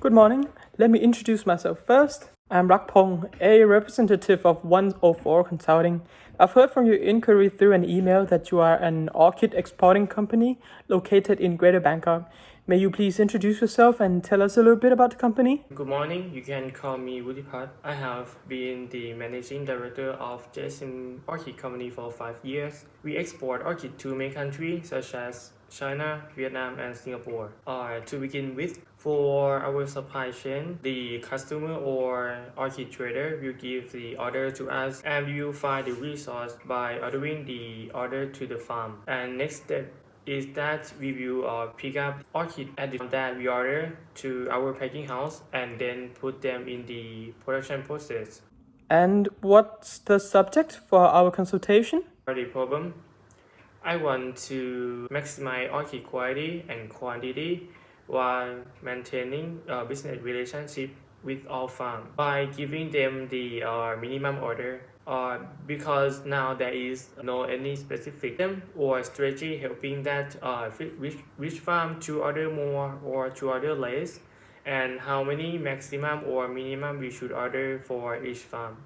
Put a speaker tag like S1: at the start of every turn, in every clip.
S1: Good morning. Let me introduce myself first. I'm Rakpong, a representative of 104 Consulting. I've heard from your inquiry through an email that you are an orchid exporting company located in Greater Bangkok. May you please introduce yourself and tell us a little bit about the company?
S2: Good morning, you can call me Wudipat. I have been the managing director of Jzim Orchid Company for 5 years. We export orchid to many countries such as China, Vietnam, and Singapore. To begin with, for our supply chain, the customer or orchid trader will give the order to us and we will find the resource by ordering the order to the farm. And next step is that we will pick up orchid at the farm that we order to our packing house and then put them in the production process.
S1: And what's the subject for our consultation?
S2: For the problem, I want to maximize orchid quality and quantity while maintaining a business relationship with all farms by giving them the minimum order. Because now there is no any specific system or strategy helping that which farm to order more or to order less, and how many maximum or minimum we should order for each farm.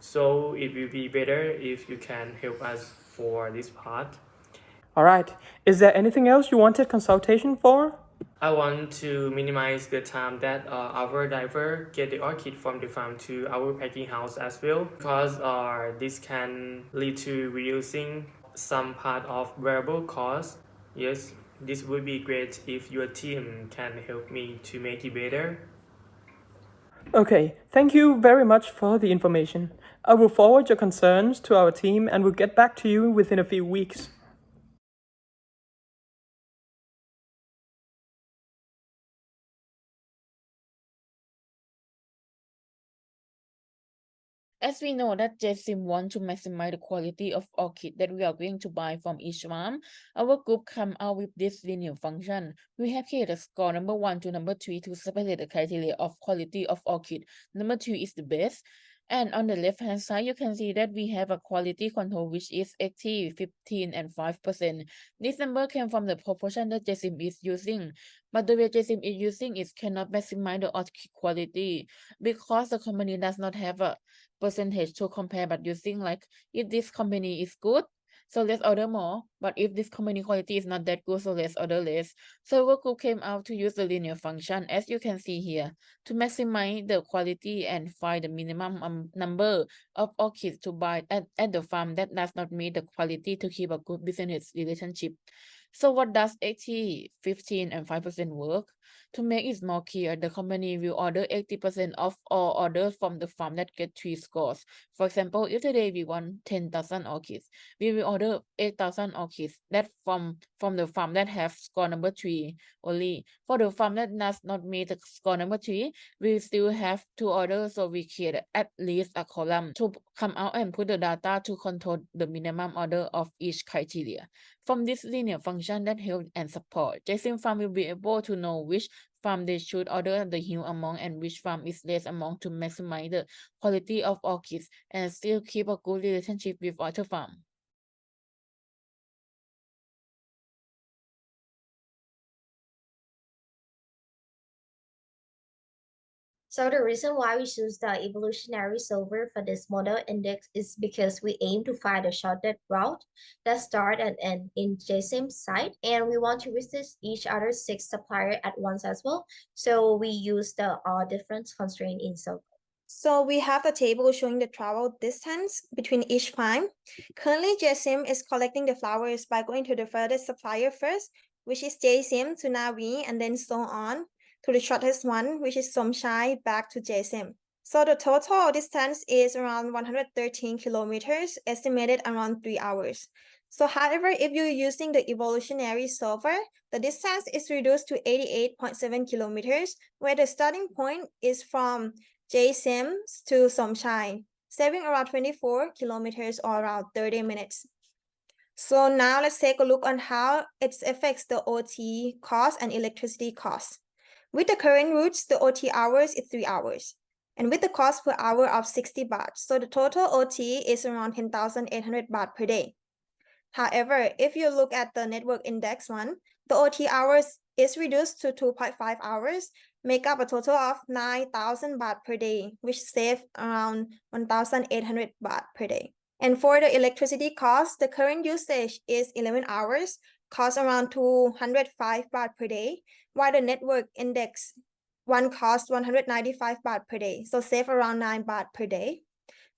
S2: So it will be better if you can help us for this part.
S1: All right. Is there anything else you wanted consultation for?
S2: I want to minimize the time that our diver get the orchid from the farm to our packing house as well, because this can lead to reducing some part of variable cost. Yes, this would be great if your team can help me to make it better.
S1: Okay, thank you very much for the information. I will forward your concerns to our team and will get back to you within a few weeks.
S3: As we know that Jzim want to maximize the quality of orchid that we are going to buy from each farm, our group come out with this linear function. We have here the score number 1 to number 3 to separate the criteria of quality of orchid. Number 3 is the best. And on the left hand side, you can see that we have a quality control which is 80, 15, and 5%. This number came from the proportion that Jzim is using. But the way Jzim is using is cannot maximize the orchid quality because the company does not have a percentage to compare, but using like if this company is good, so let's order more, but if this company quality is not that good, so let's order less. So our group came out to use the linear function, as you can see here, to maximize the quality and find the minimum number of orchids to buy at the farm that does not meet the quality to keep a good business relationship. So what does 80, 15, and 5% work? To make it more clear, the company will order 80% of all orders from the farm that get 3 scores. For example, if today we want 10,000 orchids, we will order 8,000 orchids that from the farm that have score number 3 only. For the farm that does not meet the score number 3, we still have to order, so we create at least a column to come out and put the data to control the minimum order of each criteria. From this linear function that help and support, Jzim farm will be able to know which farm they should order the huge amount and which farm is less amount to maximize the quality of orchids and still keep a good relationship with other farm.
S4: So the reason why we choose the evolutionary solver for this model index is because we aim to find a shortest route that start and end in Jzim's site, and we want to visit each other 6 supplier at once as well. So we use the difference constraint in solver.
S5: So we have the table showing the travel distance between each farm. Currently, Jzim is collecting the flowers by going to the furthest supplier first, which is Jzim to Navi, and then so on to the shortest one, which is Somchai back to Jzim. So the total distance is around 113 kilometers, estimated around 3 hours. So however, if you're using the evolutionary solver, the distance is reduced to 88.7 kilometers, where the starting point is from Jzim to Somchai, saving around 24 kilometers or around 30 minutes. So now let's take a look on how it affects the OT cost and electricity cost. With the current routes, the OT hours is 3 hours, and with the cost per hour of 60 baht, so the total OT is around 10,800 baht per day. However, if you look at the network index one, the OT hours is reduced to 2.5 hours, make up a total of 9,000 baht per day, which save around 1,800 baht per day. And for the electricity cost, the current usage is 11 hours, costs around 205 baht per day, while the network index one costs 195 baht per day, so save around 9 baht per day.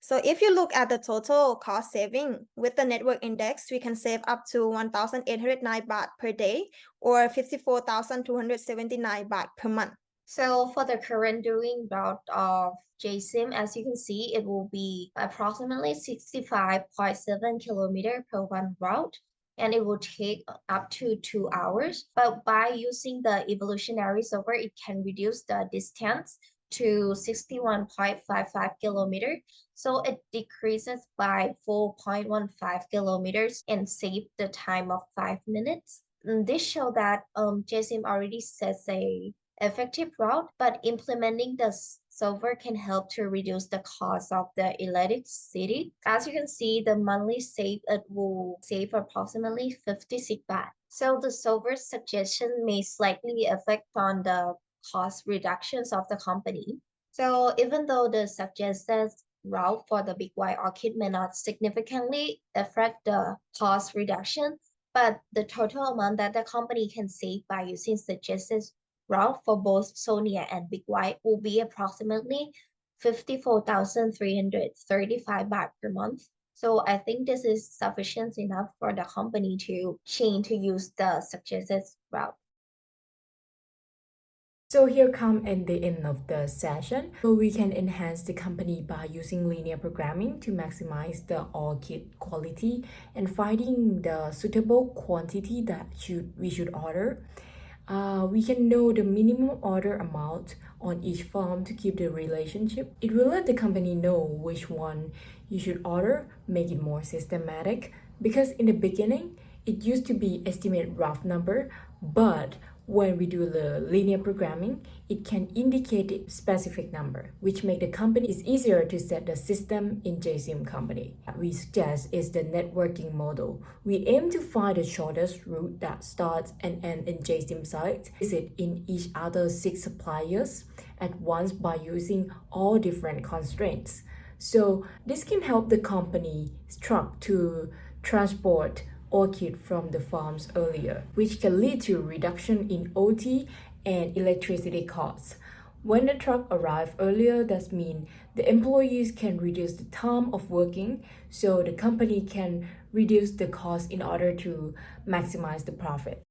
S5: So if you look at the total cost saving with the network index, we can save up to 1,809 baht per day or 54,279 baht per month.
S4: So for the current doing route of Jzim, as you can see, it will be approximately 65.7 kilometer per one route, and it will take up to 2 hours. But by using the evolutionary solver, it can reduce the distance to 61.55 kilometer. So it decreases by 4.15 kilometers and save the time of 5 minutes. And this show that Jzim already sets a effective route, but implementing the solver can help to reduce the cost of the electricity. As you can see, the monthly save it will save approximately 56 baht. So the solver's suggestion may slightly affect on the cost reductions of the company. So even though the suggested route for the Big White Orchid may not significantly affect the cost reduction, but the total amount that the company can save by using suggested route for both Sonia and Big White will be approximately 54,335 baht per month. So I think this is sufficient enough for the company to change to use the suggested route.
S6: So here come at the end of the session. So we can enhance the company by using linear programming to maximize the orchid quality and finding the suitable quantity that we should order. We can know the minimum order amount on each farm to keep the relationship. It will let the company know which one you should order, make it more systematic. Because in the beginning, it used to be estimate rough number, but when we do the linear programming, it can indicate a specific number, which make the company is easier to set the system in Jzim company. What we suggest is the networking model. We aim to find the shortest route that starts and ends in Jzim site, visit in each other 6 suppliers at once by using all different constraints. So this can help the company truck to transport orchid from the farms earlier, which can lead to reduction in OT and electricity costs. When the truck arrives earlier, that means the employees can reduce the time of working, so the company can reduce the cost in order to maximize the profit.